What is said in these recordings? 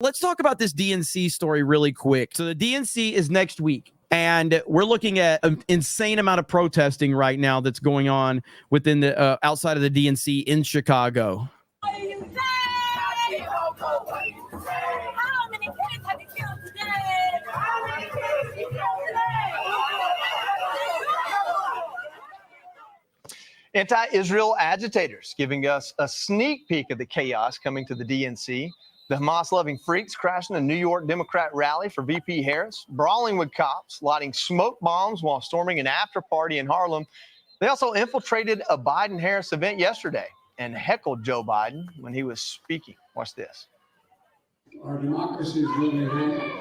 Let's talk about this DNC story really quick. So the DNC is next week, and we're looking at an insane amount of protesting right now that's going on within the outside of the DNC in Chicago. How many kids have you killed today? How many kids you killed today? Anti-Israel agitators giving us a sneak peek of the chaos coming to the DNC. The Hamas-loving freaks crashing a New York Democrat rally for VP Harris, brawling with cops, lighting smoke bombs while storming an after-party in Harlem. They also infiltrated a Biden-Harris event yesterday and heckled Joe Biden when he was speaking. Watch this. Our democracy is losing hand.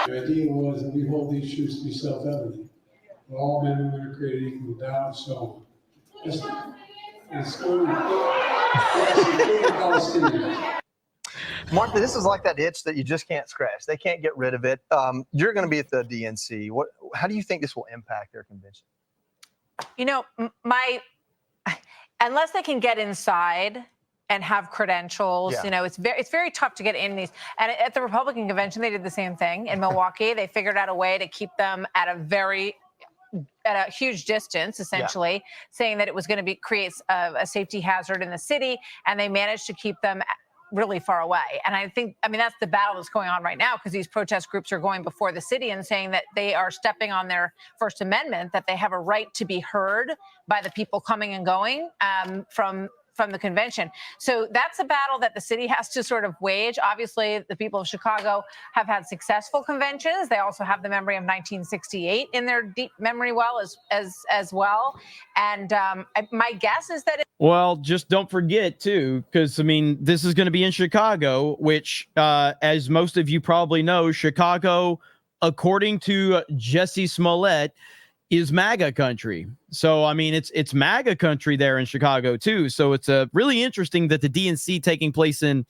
The idea was that we hold these truths to be self-evident. All men and women are created equal without and so on. Martha, this is like that itch that you just can't scratch. They can't get rid of it. You're going to be at the DNC. How do you think this will impact their convention? You know, unless they can get inside and have credentials, you know, it's very tough to get in these. And at the Republican convention, they did the same thing in Milwaukee. They figured out a way to keep them at a huge distance, essentially, saying that it was going to create a safety hazard in the city, and they managed to keep them really far away. And I mean, that's the battle that's going on right now, because these protest groups are going before the city and saying that they are stepping on their First Amendment, that they have a right to be heard by the people coming and going from the convention. So that's a battle that the city has to sort of wage. Obviously, the people of Chicago have had successful conventions. They also have the memory of 1968 in their deep memory well as well. And my guess is that well, just don't forget too, because I mean, this is going to be in Chicago, which, as most of you probably know, Chicago, according to Jesse Smollett, is MAGA country. So, I mean, it's MAGA country there in Chicago too. So it's really interesting that the DNC taking place in,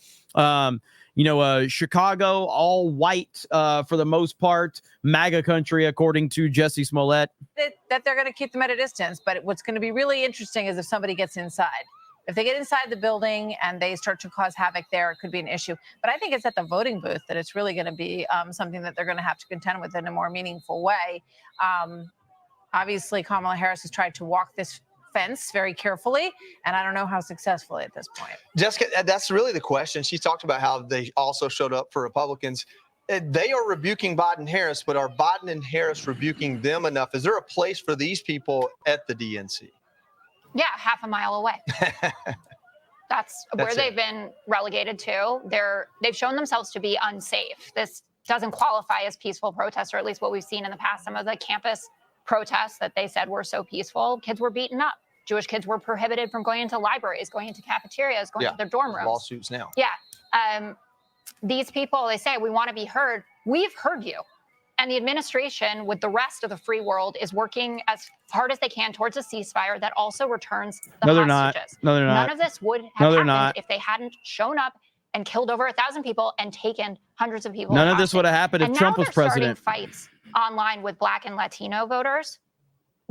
Chicago, all white for the most part, MAGA country, according to Jesse Smollett. That they're going to keep them at a distance. But what's going to be really interesting is if somebody gets inside. If they get inside the building and they start to cause havoc there, it could be an issue. But I think it's at the voting booth that it's really going to be something that they're going to have to contend with in a more meaningful way. Obviously, Kamala Harris has tried to walk this fence very carefully, and I don't know how successfully at this point. Jessica, that's really the question. She talked about how they also showed up for Republicans. They are rebuking Biden-Harris, but are Biden and Harris rebuking them enough? Is there a place for these people at the DNC? Yeah, half a mile away. That's where they've been relegated to. They've shown themselves to be unsafe. This doesn't qualify as peaceful protests, or at least what we've seen in the past. Some of the campus protests that they said were so peaceful, kids were beaten up. Jewish kids were prohibited from going into libraries, going into cafeterias, going to their dorm rooms. Lawsuits now. Yeah. These people, they say, we want to be heard. We've heard you. And the administration, with the rest of the free world, is working as hard as they can towards a ceasefire that also returns the hostages. No, they're not. None of this would have happened if they hadn't shown up and killed over 1,000 people and taken hundreds of people. None of this would have happened if Trump was president. Starting fights online with Black and Latino voters,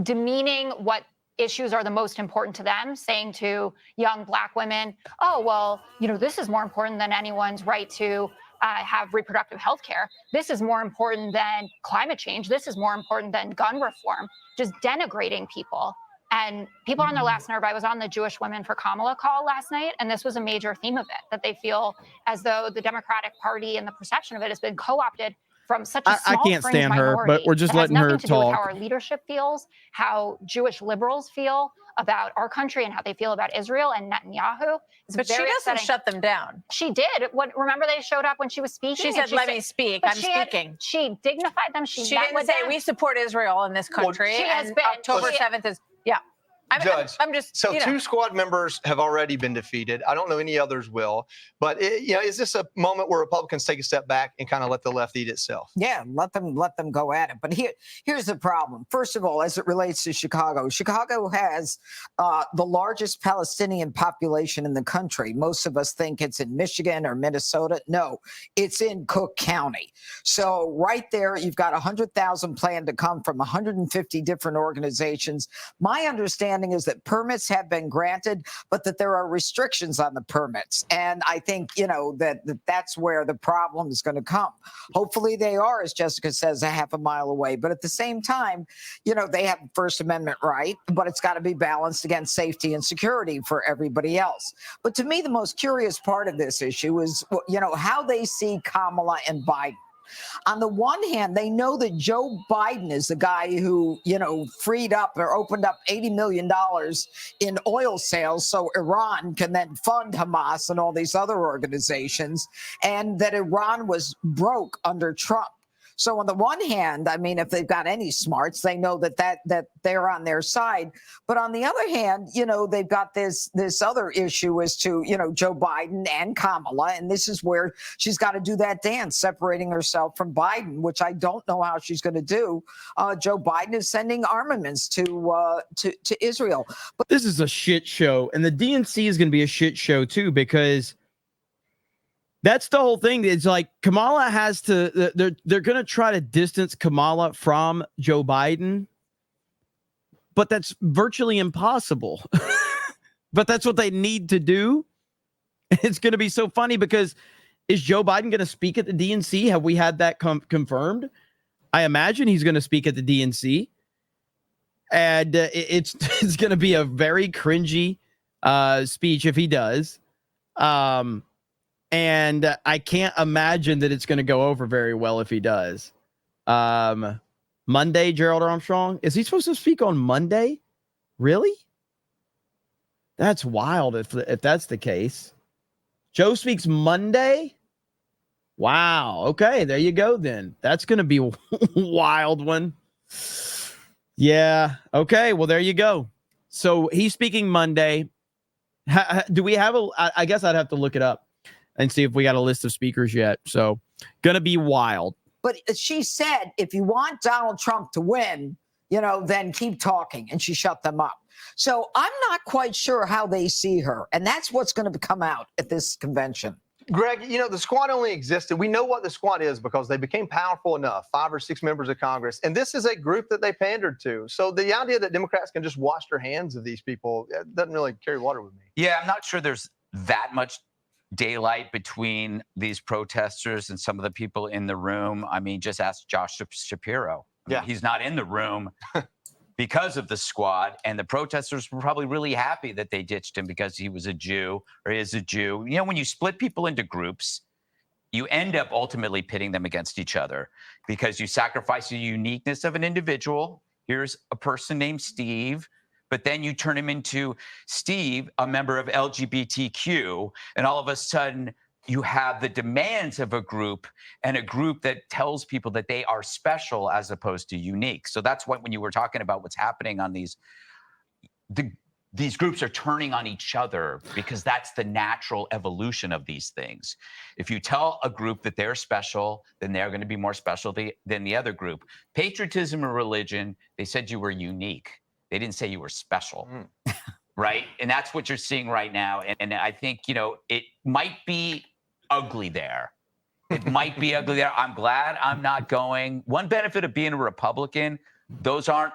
demeaning what issues are the most important to them, saying to young Black women, oh, well, this is more important than anyone's right to have reproductive health care. This is more important than climate change. This is more important than gun reform, just denigrating people. And people are on their last nerve. I was on the Jewish Women for Kamala call last night, and this was a major theme of it, that they feel as though the Democratic Party and the perception of it has been co-opted from such a small I can't stand her, but we're just letting her talk. To do with how our leadership feels, how Jewish liberals feel about our country, and how they feel about Israel and Netanyahu. But she doesn't shut them down. She did. Remember they showed up when she was speaking? She said, let me speak. I'm speaking. She dignified them. She didn't say, we support Israel in this country. She has been. October 7th is, Judge, I'm just so 2 squad members have already been defeated. I don't know any others will, but is this a moment where Republicans take a step back and kind of let the left eat itself? Yeah, let them go at it. But here's the problem. First of all, as it relates to Chicago has the largest Palestinian population in the country. Most of us think it's in Michigan or Minnesota. No, it's in Cook County. So right there, you've got 100,000 planned to come from 150 different organizations. My understanding understanding is that permits have been granted, but that there are restrictions on the permits. And I think, that's where the problem is going to come. Hopefully they are, as Jessica says, a half a mile away. But at the same time, they have First Amendment right, but it's got to be balanced against safety and security for everybody else. But to me, the most curious part of this issue is, how they see Kamala and Biden. On the one hand, they know that Joe Biden is the guy who, freed up or opened up $80 million in oil sales so Iran can then fund Hamas and all these other organizations, and that Iran was broke under Trump. So on the one hand, I mean, if they've got any smarts, they know that they're on their side. But on the other hand, they've got this other issue as to, Joe Biden and Kamala. And this is where she's got to do that dance, separating herself from Biden, which I don't know how she's going to do. Joe Biden is sending armaments to Israel. But this is a shit show. And the DNC is going to be a shit show, too, because that's the whole thing. It's like Kamala has to, they're going to try to distance Kamala from Joe Biden, but that's virtually impossible. But that's what they need to do. It's going to be so funny because is Joe Biden going to speak at the DNC? Have we had that confirmed? I imagine he's going to speak at the DNC. And it's going to be a very cringy speech if he does. And I can't imagine that it's going to go over very well if he does. Monday, Gerald Armstrong. Is he supposed to speak on Monday? Really? That's wild if that's the case. Joe speaks Monday? Wow. Okay, there you go then. That's going to be a wild one. Yeah. Okay, well, there you go. So he's speaking Monday. Do we have I guess I'd have to look it up and see if we got a list of speakers yet. So gonna be wild. But she said, if you want Donald Trump to win, then keep talking. And she shut them up. So I'm not quite sure how they see her. And that's what's going to come out at this convention. Greg, the squad only existed. We know what the squad is because they became powerful enough, 5 or 6 members of Congress. And this is a group that they pandered to. So the idea that Democrats can just wash their hands of these people doesn't really carry water with me. Yeah, I'm not sure there's that much daylight between these protesters and some of the people in the room. I mean, just ask Josh Shapiro. I mean, he's not in the room because of the squad, and the protesters were probably really happy that they ditched him because he was a Jew or is a Jew. When you split people into groups, you end up ultimately pitting them against each other because you sacrifice the uniqueness of an individual. Here's a person named Steve, but then you turn him into Steve, a member of LGBTQ, and all of a sudden you have the demands of a group and a group that tells people that they are special as opposed to unique. So that's what, when you were talking about what's happening on these groups are turning on each other because that's the natural evolution of these things. If you tell a group that they're special, then they're going to be more special than the other group. Patriotism and religion, they said you were unique. They didn't say you were special, right? And that's what you're seeing right now. And I think, it might be ugly there. It might be ugly there. I'm glad I'm not going. One benefit of being a Republican, those aren't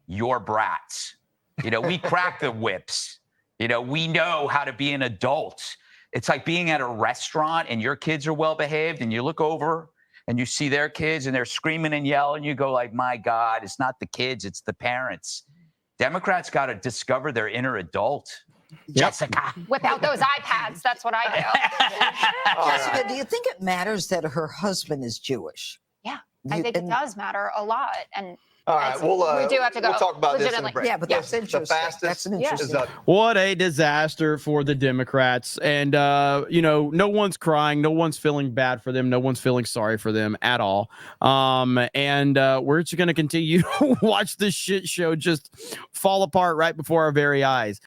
your brats. We crack the whips. We know how to be an adult. It's like being at a restaurant and your kids are well behaved and you look over and you see their kids and they're screaming and yelling. You go like, my God, it's not the kids, it's the parents. Democrats got to discover their inner adult. Jessica. Without those iPads, that's what I do. Jessica, do you think it matters that her husband is Jewish? Yeah, I think it does matter a lot. And all right, we do have to go. We'll talk about this in a break. Yeah, but that's interesting. The fastest that's an interesting. What a disaster for the Democrats. And, no one's crying. No one's feeling bad for them. No one's feeling sorry for them at all. And we're just going to continue to watch this shit show just fall apart right before our very eyes.